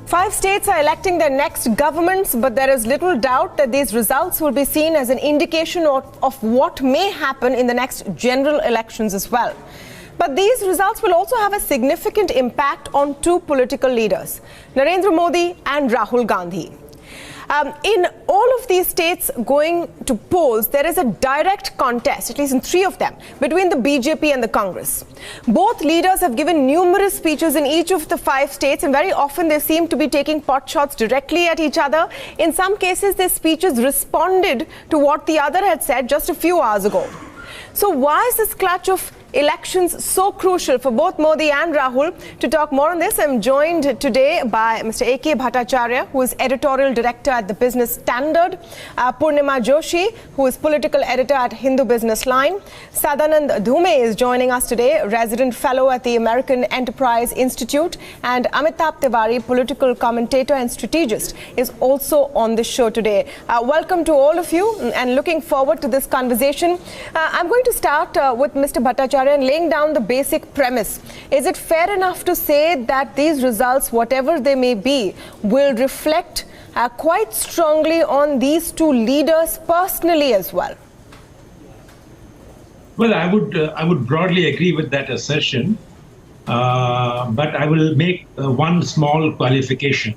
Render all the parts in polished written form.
5 states are electing their next governments, but there is little doubt that these results will be seen as an indication of what may happen in the next general elections as well. But these results will also have a significant impact on two political leaders, Narendra Modi and Rahul Gandhi. In all of these states going to polls, there is a direct contest, at least in 3 of them, between the BJP and the Congress. Both leaders have given numerous speeches in each of the 5 states, and very often they seem to be taking pot shots directly at each other. In some cases, their speeches responded to what the other had said just a few hours ago. So why is this clutch of elections so crucial for both Modi and Rahul? To talk more on this, I'm joined today by Mr. AK Bhattacharya, who is editorial director at the Business Standard, Poornima Joshi, who is political editor at Hindu Business Line. Sadanand Dhume is joining us today, resident fellow at the American Enterprise Institute, and Amitabh Tewari, political commentator and strategist, is also on the show today. Welcome to all of you, and looking forward to this conversation. I'm going to start with Mr. Bhattacharya and laying down the basic premise. Is it fair enough to say that these results, whatever they may be, will reflect quite strongly on these two leaders personally as well? Well, I would broadly agree with that assertion, but I will make one small qualification,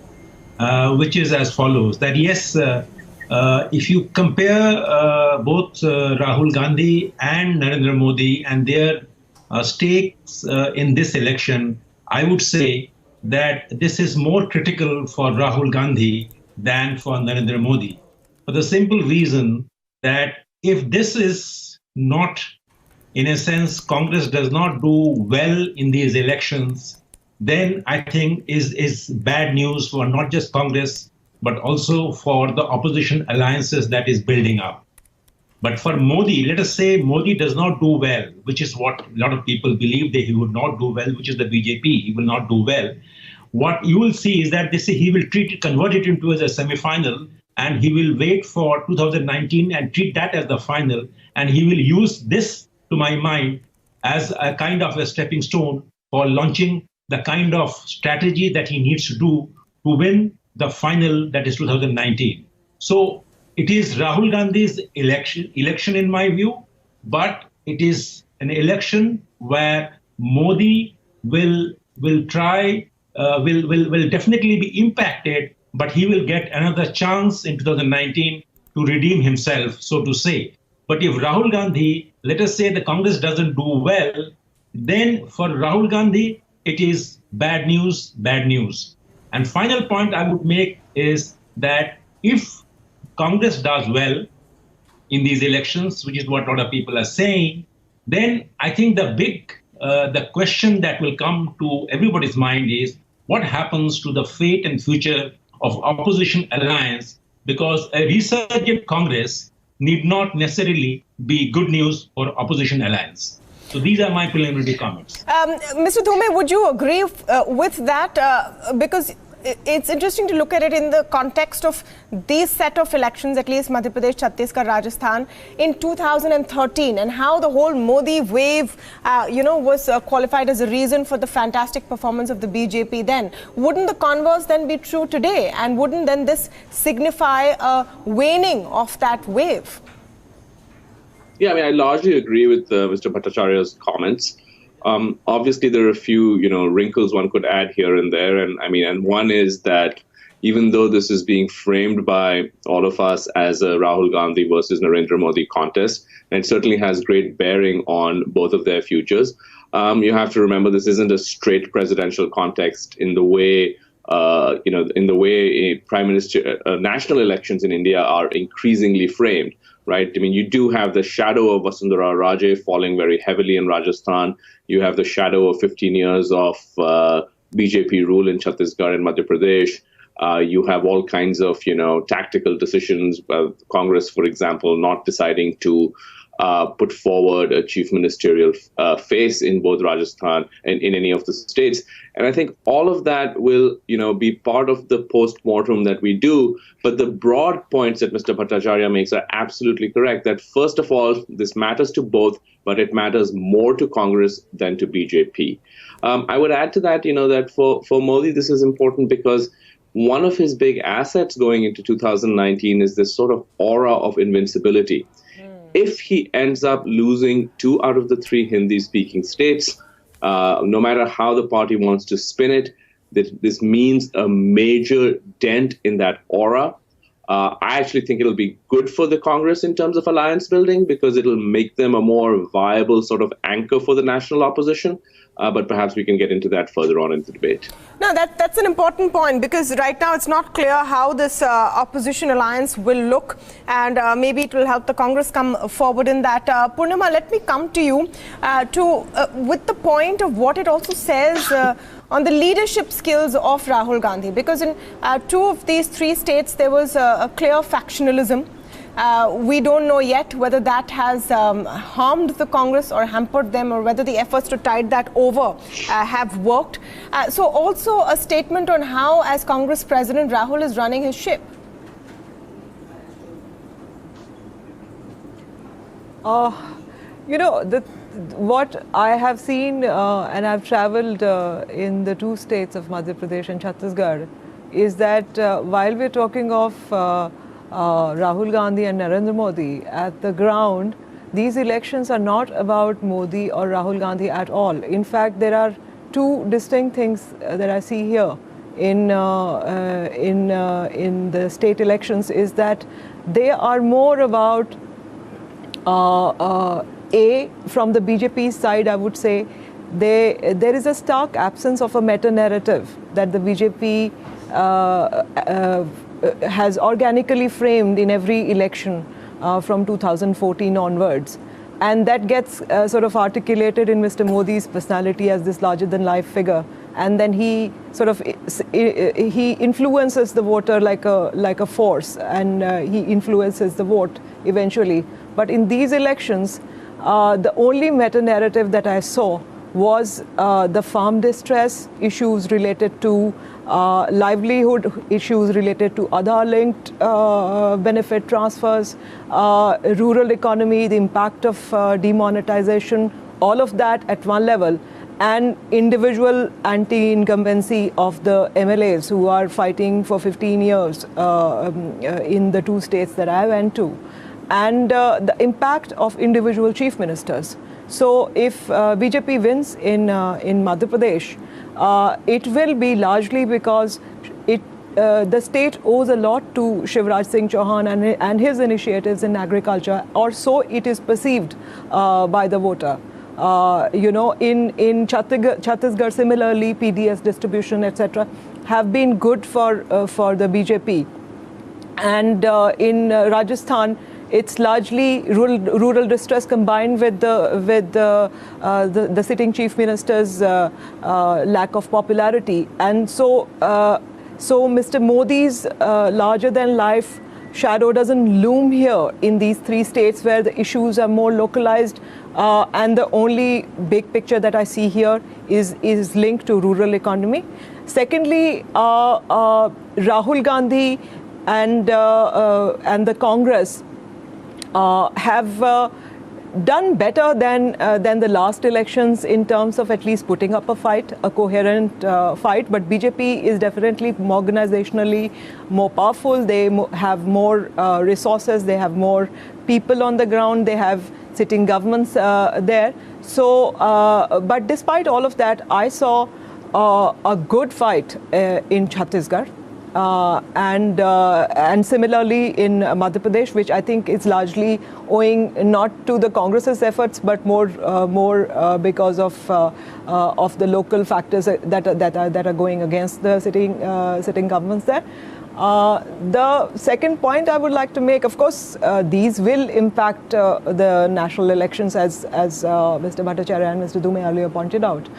which is as follows: that yes, if you compare both Rahul Gandhi and Narendra Modi and their stakes in this election, I would say that this is more critical for Rahul Gandhi than for Narendra Modi, for the simple reason that if this is not, in a sense, Congress does not do well in these elections, then I think is bad news for not just Congress, but also for the opposition alliances that is building up. But for Modi, let us say Modi does not do well, which is what a lot of people believe that he would not do well, which is the BJP, he will not do well. What you will see is that he will convert it into as a semi-final, and he will wait for 2019 and treat that as the final. And he will use this, to my mind, as a kind of a stepping stone for launching the kind of strategy that he needs to do to win the final, that is 2019. So it is Rahul Gandhi's election in my view, but it is an election where Modi will definitely be impacted, but he will get another chance in 2019 to redeem himself, so to say. But if Rahul Gandhi, let us say the Congress doesn't do well, then for Rahul Gandhi, it is bad news, bad news. And final point I would make is that if Congress does well in these elections, which is what a lot of people are saying, then I think the question that will come to everybody's mind is what happens to the fate and future of opposition alliance, because a resurgent Congress need not necessarily be good news for opposition alliance. So these are my preliminary comments. Mr. Dhume, would you agree with that? Because it's interesting to look at it in the context of these set of elections, at least Madhya Pradesh, Chhattisgarh, Rajasthan, in 2013, and how the whole Modi wave, was qualified as a reason for the fantastic performance of the BJP then. Wouldn't the converse then be true today? And wouldn't then this signify a waning of that wave? Yeah, I mean, I largely agree with Mr. Bhattacharya's comments. Obviously, there are a few, wrinkles one could add here and there. And one is that even though this is being framed by all of us as a Rahul Gandhi versus Narendra Modi contest, and it certainly has great bearing on both of their futures, you have to remember this isn't a straight presidential context in the way prime minister national elections in India are increasingly framed. Right. I mean, you do have the shadow of Vasundhara Raje falling very heavily in Rajasthan. You have the shadow of 15 years of BJP rule in Chhattisgarh and Madhya Pradesh. You have all kinds of, tactical decisions. Congress, for example, not deciding to put forward a chief ministerial face in both Rajasthan and in any of the states. And I think all of that will, be part of the post-mortem that we do. But the broad points that Mr. Bhattacharya makes are absolutely correct, that first of all, this matters to both, but it matters more to Congress than to BJP. I would add to that, that for Modi, this is important because one of his big assets going into 2019 is this sort of aura of invincibility. If he ends up losing 2 out of the 3 Hindi-speaking states, no matter how the party wants to spin it, this means a major dent in that aura. I actually think it'll be good for the Congress in terms of alliance building, because it'll make them a more viable sort of anchor for the national opposition. But perhaps we can get into that further on in the debate. No, that's an important point, because right now it's not clear how this opposition alliance will look, and maybe it will help the Congress come forward in that. Poornima, let me come to you with the point of what it also says on the leadership skills of Rahul Gandhi, because in 2 of these 3 states there was a clear factionalism. We don't know yet whether that has harmed the Congress or hampered them, or whether the efforts to tide that over have worked. So also a statement on how, as Congress President, Rahul is running his ship. You know, what I have seen, and I've traveled in the 2 states of Madhya Pradesh and Chhattisgarh, is that while we're talking of Rahul Gandhi and Narendra Modi, at the ground, these elections are not about Modi or Rahul Gandhi at all. In fact, there are 2 distinct things that I see here in the state elections, is that they are more about from the BJP side, I would say, there is a stark absence of a meta-narrative that the BJP has organically framed in every election from 2014 onwards. And that gets sort of articulated in Mr. Modi's personality as this larger-than-life figure. And then he sort of he influences the voter like a force, and he influences the vote eventually. But in these elections, the only meta-narrative that I saw was the farm distress, issues related to livelihood, issues related to Aadhaar-linked benefit transfers, rural economy, the impact of demonetization, all of that at one level, and individual anti-incumbency of the MLAs who are fighting for 15 years in the 2 states that I went to, and the impact of individual chief ministers. So if BJP wins in Madhya Pradesh, it will be largely because the state owes a lot to Shivraj Singh Chauhan and his initiatives in agriculture, or so it is perceived by the voter. You know, in Chhattisgarh, similarly, PDS distribution, etc., have been good for the BJP. And in Rajasthan, it's largely rural distress combined with the sitting chief minister's lack of popularity. And so Mr. Modi's larger-than-life shadow doesn't loom here in these 3 states where the issues are more localized, and the only big picture that I see here is linked to rural economy. Secondly, Rahul Gandhi and the Congress have done better than the last elections in terms of at least putting up a fight, a coherent fight. But BJP is definitely organizationally more powerful. They have more resources. They have more people on the ground. They have sitting governments there. So, but despite all of that, I saw a good fight in Chhattisgarh. And similarly in Madhya Pradesh, which I think is largely owing not to the Congress's efforts, but more because of the local factors that are going against the sitting governments there. The second point I would like to make, of course, these will impact the national elections, as Mr. Bhattacharya and Mr. Dhume earlier pointed out.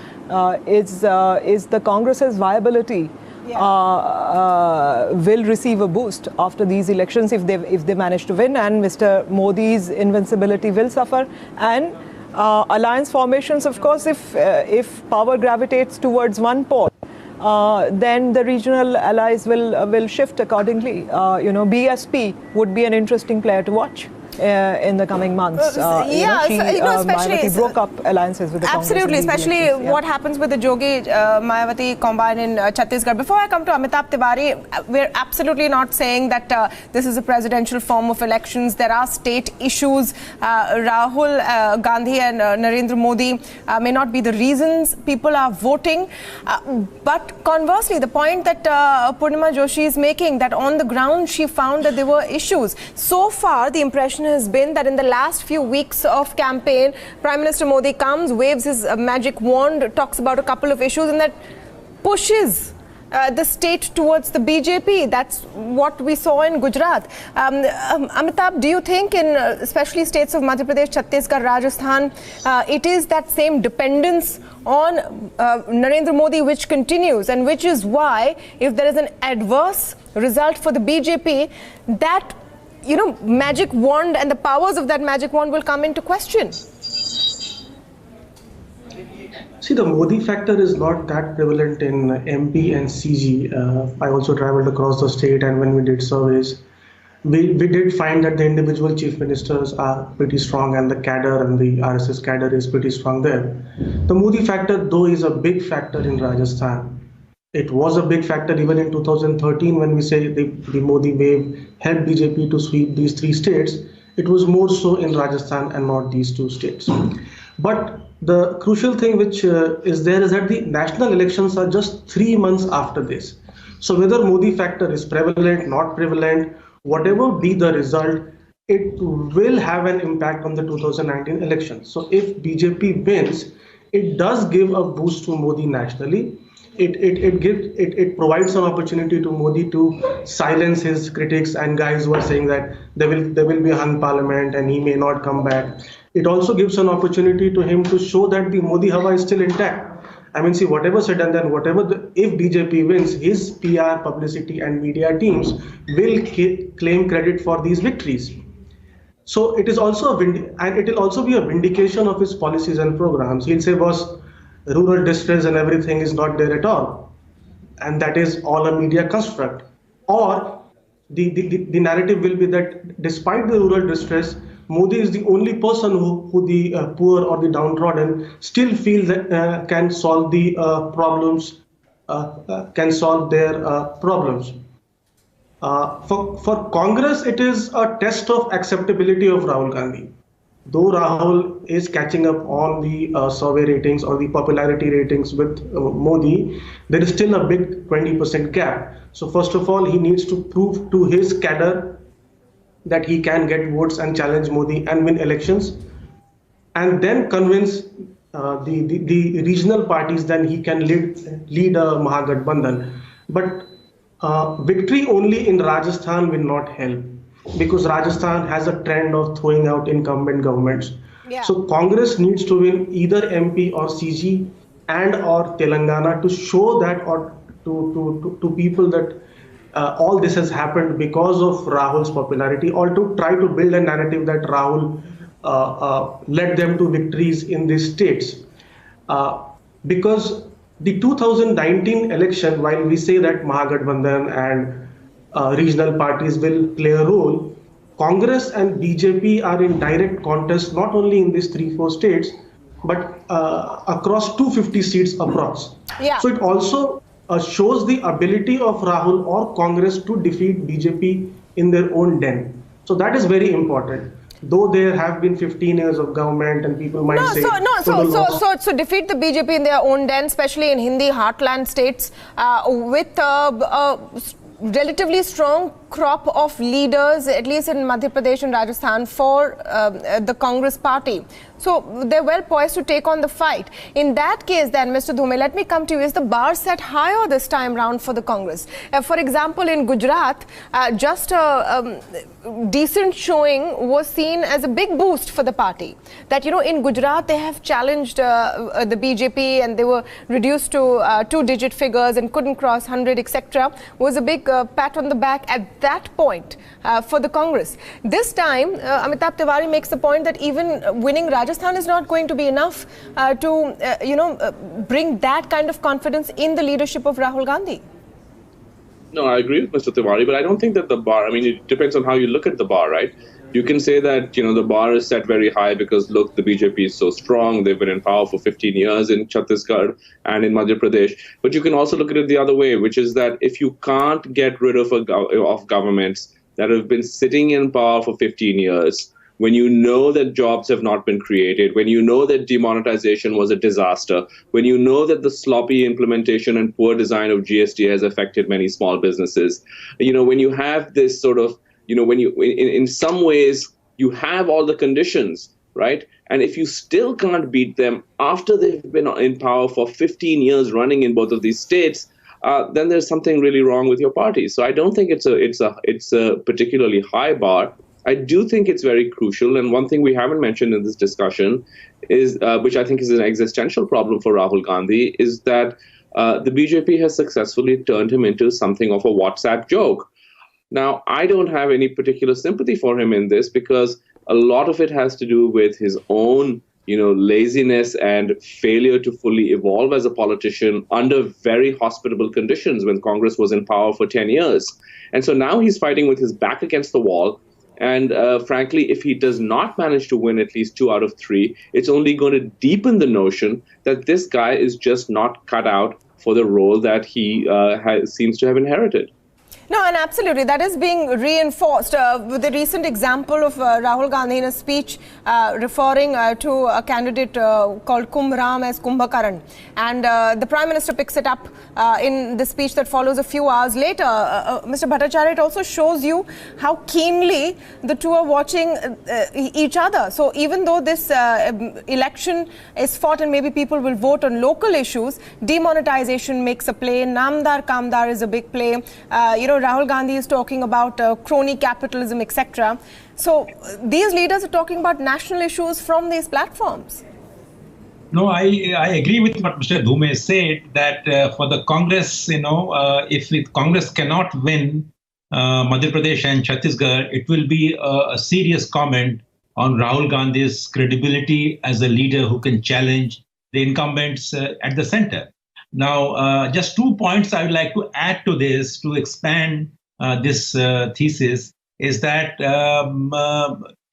Is the Congress's viability will receive a boost after these elections if they manage to win, and Mr. Modi's invincibility will suffer. And alliance formations, of course, if power gravitates towards one pole, then the regional allies will shift accordingly. You know, BSP would be an interesting player to watch. in the coming months. Especially Mayawati broke up alliances with the absolutely, Congress. Especially what happens with the Jogi Mayawati combine in Chhattisgarh. Before I come to Amitabh Tewari, we're absolutely not saying that this is a presidential form of elections. There are state issues. Rahul Gandhi and Narendra Modi may not be the reasons people are voting. But conversely, the point that Poornima Joshi is making, that on the ground she found that there were issues. So far, the impression has been that in the last few weeks of campaign, Prime Minister Modi comes, waves his magic wand, talks about a couple of issues, and that pushes the state towards the BJP. That's what we saw in Gujarat. Amitabh, do you think in especially states of Madhya Pradesh, Chhattisgarh, Rajasthan, it is that same dependence on Narendra Modi which continues, and which is why if there is an adverse result for the BJP, that magic wand and the powers of that magic wand will come into question? See, the Modi factor is not that prevalent in MP and CG. I also traveled across the state, and when we did surveys, we did find that the individual chief ministers are pretty strong, and the cadre and the RSS cadre is pretty strong there. The Modi factor, though, is a big factor in Rajasthan. It was a big factor even in 2013 when we say the Modi wave helped BJP to sweep these three states. It was more so in Rajasthan and not these two states. But the crucial thing which is there is that the national elections are just 3 months after this. So whether Modi factor is prevalent, not prevalent, whatever be the result, it will have an impact on the 2019 elections. So if BJP wins, it does give a boost to Modi nationally. It provides an opportunity to Modi to silence his critics and guys who are saying that there will be a hung parliament and he may not come back. It also gives an opportunity to him to show that the Modi Hawa is still intact. I mean, see, whatever said and then if BJP wins, his PR, publicity and media teams will claim credit for these victories. So it is also it will also be a vindication of his policies and programs. He'll say, boss, rural distress and everything is not there at all. And that is all a media construct. Or the narrative will be that despite the rural distress, Modi is the only person who the poor or the downtrodden still feel that can solve the problems, can solve their problems. For Congress, it is a test of acceptability of Rahul Gandhi. Though Rahul is catching up on the survey ratings or the popularity ratings with Modi, there is still a big 20% gap. So first of all, he needs to prove to his cadre that he can get votes and challenge Modi and win elections, and then convince the regional parties that he can lead a Mahagathbandhan. But victory only in Rajasthan will not help, because Rajasthan has a trend of throwing out incumbent governments. Yeah. So Congress needs to win either MP or CG and or Telangana to show that, or to people that all this has happened because of Rahul's popularity, or to try to build a narrative that Rahul led them to victories in these states. Because the 2019 election, while we say that Mahagathbandhan and regional parties will play a role, Congress and BJP are in direct contest not only in these 3-4 states, but across 250 seats across. Yeah. So it also shows the ability of Rahul or Congress to defeat BJP in their own den. So that is very important. Though there have been 15 years of government and people might say... So defeat the BJP in their own den, especially in Hindi heartland states, with relatively strong crop of leaders, at least in Madhya Pradesh and Rajasthan, for the Congress party. So they're well poised to take on the fight. In that case then, Mr. Dhume, let me come to you. Is the bar set higher this time round for the Congress? For example, in Gujarat, just a decent showing was seen as a big boost for the party. That, you know, in Gujarat, they have challenged the BJP and they were reduced to 2-digit figures and couldn't cross 100, etc. Was a big pat on the back at that point for the Congress. This time, Amitabh Tewari makes the point that even winning Rajasthan is not going to be enough to, bring that kind of confidence in the leadership of Rahul Gandhi. No, I agree with Mr. Tewari, but I don't think that the bar, I mean, it depends on how you look at the bar, right? You can say that, the bar is set very high because, look, the BJP is so strong. They've been in power for 15 years in Chhattisgarh and in Madhya Pradesh. But you can also look at it the other way, which is that if you can't get rid of governments that have been sitting in power for 15 years, when you know that jobs have not been created, when you know that demonetization was a disaster, when you know that the sloppy implementation and poor design of GST has affected many small businesses, when you have this sort of, when you, in some ways, you have all the conditions, right? And if you still can't beat them after they've been in power for 15 years running in both of these states, then there's something really wrong with your party. So I don't think it's a particularly high bar. I do think it's very crucial. And one thing we haven't mentioned in this discussion is, which I think is an existential problem for Rahul Gandhi, is that the BJP has successfully turned him into something of a WhatsApp joke. Now, I don't have any particular sympathy for him in this because a lot of it has to do with his own, laziness and failure to fully evolve as a politician under very hospitable conditions when Congress was in power for 10 years. And so now he's fighting with his back against the wall. And frankly, if he does not manage to win at least 2 out of 3, it's only going to deepen the notion that this guy is just not cut out for the role that he seems to have inherited. No, and absolutely, that is being reinforced with the recent example of Rahul Gandhi in a speech referring to a candidate called Kumbh Ram as Kumbhakaran. And the Prime Minister picks it up in the speech that follows a few hours later. Mr. Bhattacharya, it also shows you how keenly the two are watching each other. So even though this election is fought and maybe people will vote on local issues, demonetization makes a play, Namdar Kamdar is a big play, Rahul Gandhi is talking about crony capitalism, etc. So these leaders are talking about national issues from these platforms. No, I agree with what Mr. Dhume said, that for the Congress, if Congress cannot win Madhya Pradesh and Chhattisgarh, it will be a serious comment on Rahul Gandhi's credibility as a leader who can challenge the incumbents at the center. Now, just 2 points I would like to add to this to expand this thesis is that,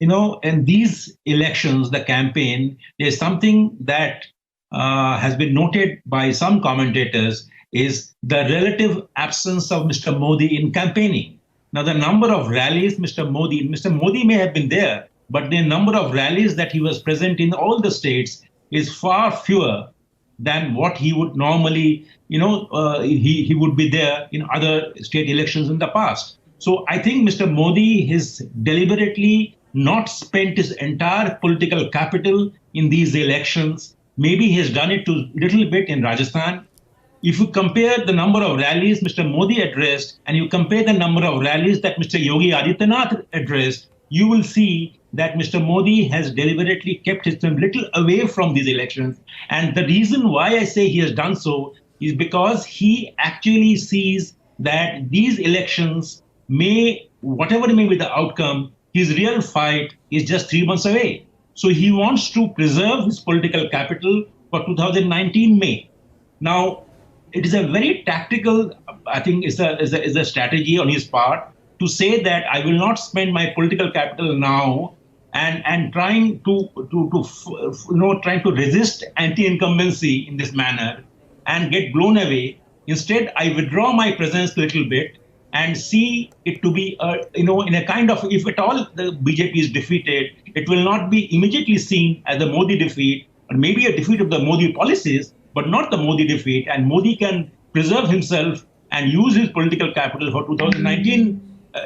in these elections, the campaign, there's something that has been noted by some commentators is the relative absence of Mr. Modi in campaigning. Now, the number of rallies Mr. Modi may have been there, but the number of rallies that he was present in all the states is far fewer than what he would normally, he would be there in other state elections in the past. So I think Mr. Modi has deliberately not spent his entire political capital in these elections. Maybe he has done it a little bit in Rajasthan. If you compare the number of rallies Mr. Modi addressed and you compare the number of rallies that Mr. Yogi Adityanath addressed, you will see that Mr. Modi has deliberately kept himself a little away from these elections. And the reason why I say he has done so is because he actually sees that these elections whatever may be the outcome, his real fight is just 3 months away. So he wants to preserve his political capital for 2019 May. Now, it is a very tactical, I think is a strategy on his part to say that I will not spend my political capital now and trying to resist anti-incumbency in this manner and get blown away. Instead, I withdraw my presence a little bit and see it to be, in a kind of, if at all the BJP is defeated, it will not be immediately seen as a Modi defeat, or maybe a defeat of the Modi policies, but not the Modi defeat. And Modi can preserve himself and use his political capital for 2019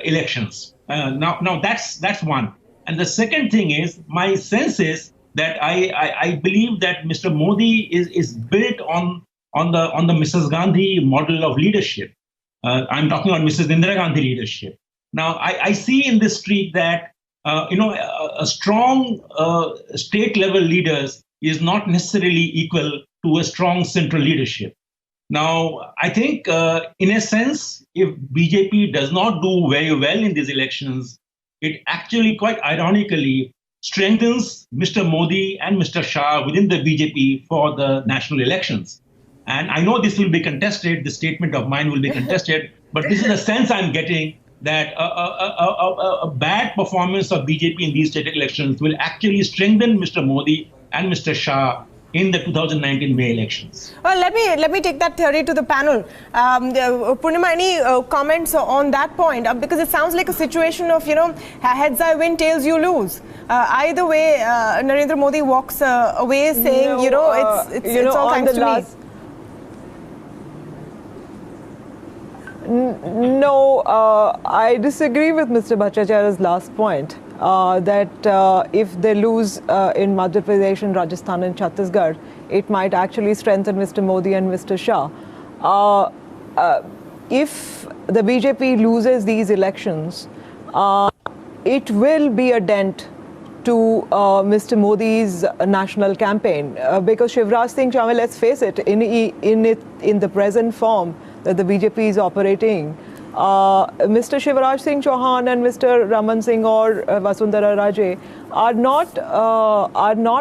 elections. Now that's one. And the second thing is, my sense is that I believe that Mr. Modi is built on the Mrs. Gandhi model of leadership. I'm talking about Mrs. Indira Gandhi leadership. Now, I see in this streak that a strong state-level leaders is not necessarily equal to a strong central leadership. Now, I think, in a sense, if BJP does not do very well in these elections, it actually, quite ironically, strengthens Mr. Modi and Mr. Shah within the BJP for the national elections. And I know this will be contested, the statement of mine will be contested, but this is the sense I'm getting that a bad performance of BJP in these state elections will actually strengthen Mr. Modi and Mr. Shah in the 2019 May elections. Well, let me take that theory to the panel. Poornima, any comments on that point? Because it sounds like a situation of, heads I win, tails you lose. Either way, Narendra Modi walks away saying, it's all thanks to me. No, I disagree with Mr. Bhattacharya's last point, that if they lose in Madhya Pradesh and Rajasthan and Chhattisgarh, it might actually strengthen Mr. Modi and Mr. Shah. If the BJP loses these elections, it will be a dent to Mr. Modi's national campaign, because Shivraj Singh Chauhan, let's face it, in the present form that the BJP is operating, Mr. Shivraj Singh Chauhan and Mr. Raman Singh or Vasundhara Raje are not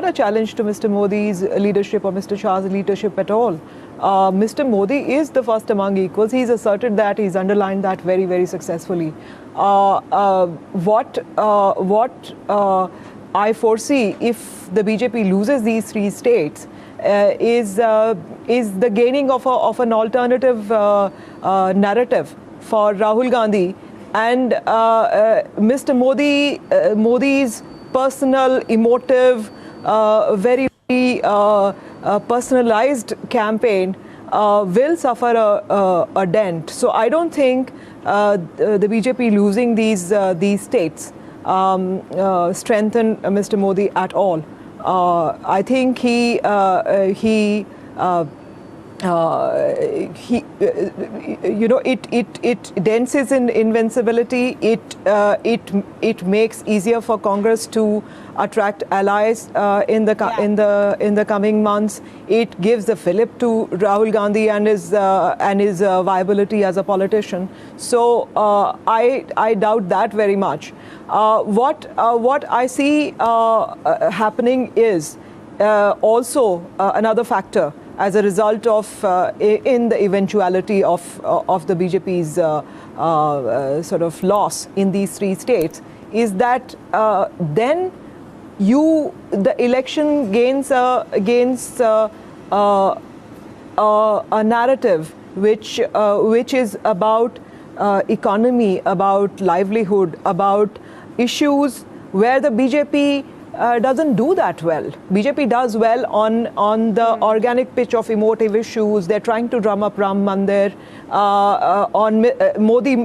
a challenge to Mr. Modi's leadership or Mr. Shah's leadership at all. Mr. Modi is the first among equals. He's asserted that. He's underlined that very, very successfully. What I foresee if the BJP loses these 3 states is the gaining of an alternative narrative for Rahul Gandhi and Mr. Modi's personal, emotive, very personalized campaign will suffer a dent. So I don't think the BJP losing these states strengthen Mr. Modi at all. I think it dents his invincibility. It makes easier for Congress to attract allies in the coming months. It gives the fillip to Rahul Gandhi and his viability as a politician. So I doubt that very much. What I see happening is also another factor as a result of in the eventuality of the BJP's sort of loss in these 3 states is that then the election gains a narrative which is about economy, about livelihood, about issues where the BJP doesn't do that well. BJP does well on the organic pitch of emotive issues. They're trying to drum up Ram Mandir.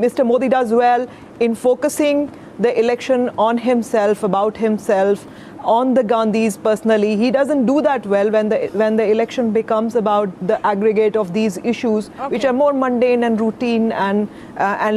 Mr. Modi does well in focusing the election on himself, about himself, on the Gandhis personally. He doesn't do that well when the election becomes about the aggregate of these issues, which are more mundane and routine and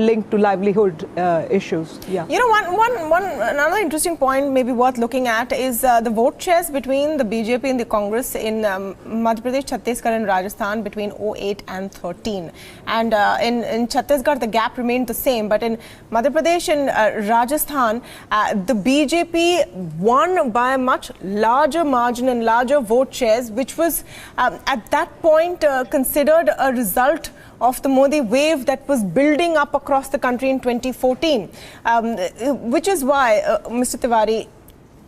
linked to livelihood issues. Yeah. Another interesting point maybe worth looking at is the vote shares between the BJP and the Congress in Madhya Pradesh, Chhattisgarh and Rajasthan between 08 and 13. And in Chhattisgarh, the gap remained the same. But in Madhya Pradesh and Rajasthan, the BJP won by a much larger margin and larger vote shares, which was at that point considered a result of the Modi wave that was building up across the country in 2014. Which is why, Mr. Tewari,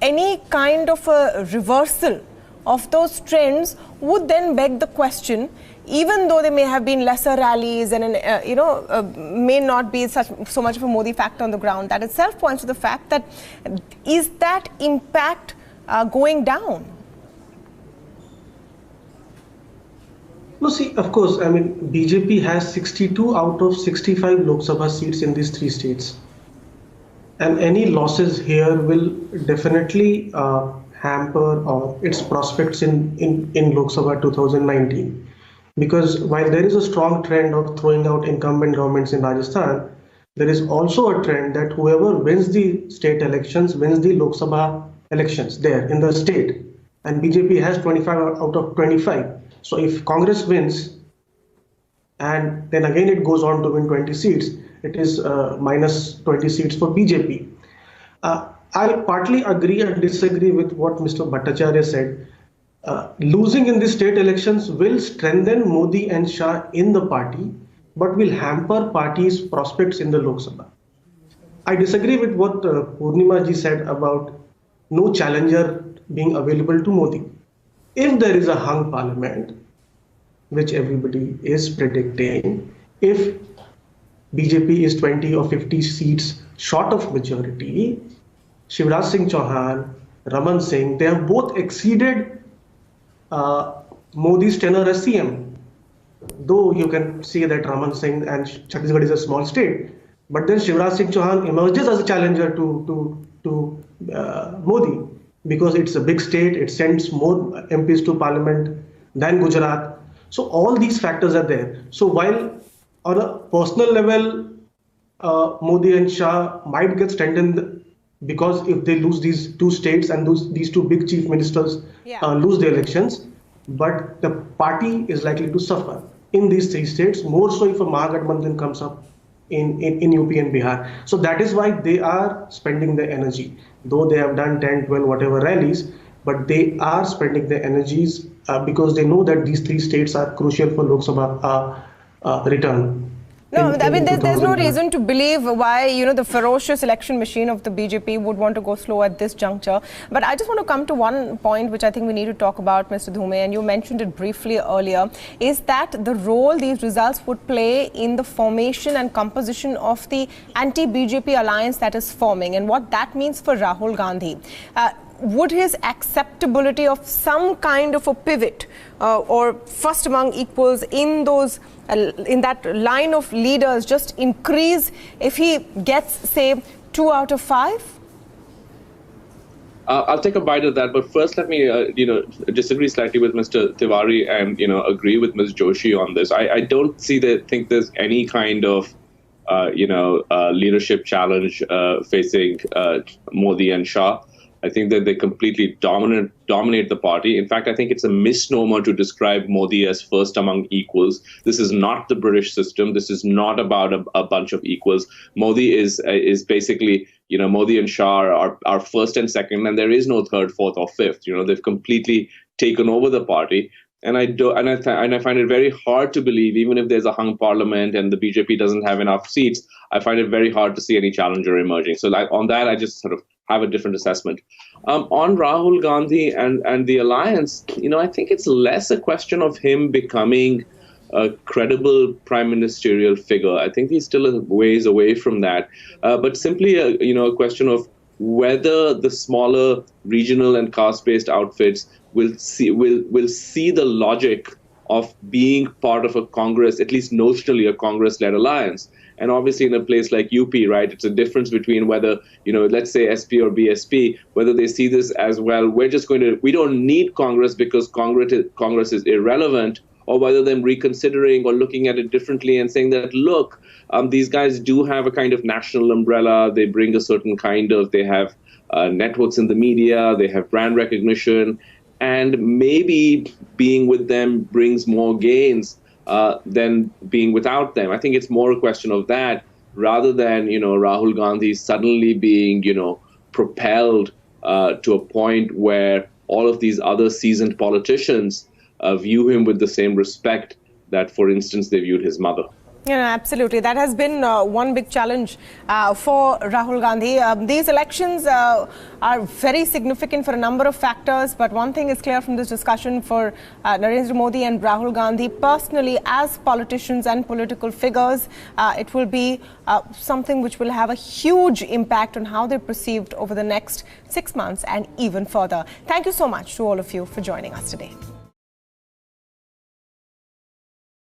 any kind of a reversal of those trends would then beg the question, even though there may have been lesser rallies and may not be so much of a Modi factor on the ground, that itself points to the fact that is that impact going down? No, see, of course, I mean, BJP has 62 out of 65 Lok Sabha seats in these 3 states. And any losses here will definitely hamper its prospects in Lok Sabha 2019. Because while there is a strong trend of throwing out incumbent governments in Rajasthan, there is also a trend that whoever wins the state elections wins the Lok Sabha elections there in the state. And BJP has 25 out of 25. So if Congress wins, and then again it goes on to win 20 seats, it is minus 20 seats for BJP. I'll partly agree and disagree with what Mr. Bhattacharya said. Losing in the state elections will strengthen Modi and Shah in the party, but will hamper party's prospects in the Lok Sabha. I disagree with what Poornima ji said about no challenger being available to Modi. If there is a hung parliament, which everybody is predicting, if BJP is 20 or 50 seats short of majority, Shivraj Singh Chauhan, Raman Singh, they have both exceeded Modi's tenure as CM. Though you can say that Raman Singh and Chhattisgarh is a small state, but then Shivraj Singh Chauhan emerges as a challenger to Modi because it's a big state, it sends more MPs to parliament than Gujarat. So all these factors are there. So while on a personal level, Modi and Shah might get strengthened because if they lose these two states and these two big chief ministers lose the elections, but the party is likely to suffer in these three states, more so if a Mahagathbandhan comes up in UP and Bihar. So that is why they are spending their energy. Though they have done 10, 12, whatever rallies, but they are spending their energies because they know that these three states are crucial for Lok Sabha return. No, I mean, there's no reason to believe why, the ferocious election machine of the BJP would want to go slow at this juncture. But I just want to come to one point which I think we need to talk about, Mr. Dhume, and you mentioned it briefly earlier, is that the role these results would play in the formation and composition of the anti-BJP alliance that is forming and what that means for Rahul Gandhi. Would his acceptability of some kind of a pivot or first among equals in those in that line of leaders just increase if he gets, say, 2 out of 5? I'll take a bite of that, but first let me, disagree slightly with Mr. Tewari and, agree with Ms. Joshi on this. I don't think there's any kind of, leadership challenge facing Modi and Shah. I think that they completely dominate the party. In fact, I think it's a misnomer to describe Modi as first among equals. This is not the British system. This is not about a bunch of equals. Modi is basically, Modi and Shah are first and second, and there is no third, fourth, or fifth. They've completely taken over the party. And I find it very hard to believe, even if there's a hung parliament and the BJP doesn't have enough seats, I find it very hard to see any challenger emerging. So on that, I just sort of have a different assessment. On Rahul Gandhi and the alliance, I think it's less a question of him becoming a credible prime ministerial figure. I think he's still a ways away from that, but simply a question of whether the smaller regional and caste-based outfits will see the logic of being part of a Congress, at least notionally a Congress-led alliance. And obviously in a place like UP, right, it's a difference between whether, let's say SP or BSP, whether they see this as, well, we don't need Congress because Congress is irrelevant, or whether them reconsidering or looking at it differently and saying that, look, these guys do have a kind of national umbrella. They bring a certain they have networks in the media, they have brand recognition, and maybe being with them brings more gains than being without them. I think it's more a question of that rather than, Rahul Gandhi suddenly being, propelled to a point where all of these other seasoned politicians view him with the same respect that, for instance, they viewed his mother. Absolutely. That has been one big challenge for Rahul Gandhi. These elections are very significant for a number of factors, but one thing is clear from this discussion for Narendra Modi and Rahul Gandhi personally as politicians and political figures, it will be something which will have a huge impact on how they're perceived over the next 6 months and even further. Thank you so much to all of you for joining us today.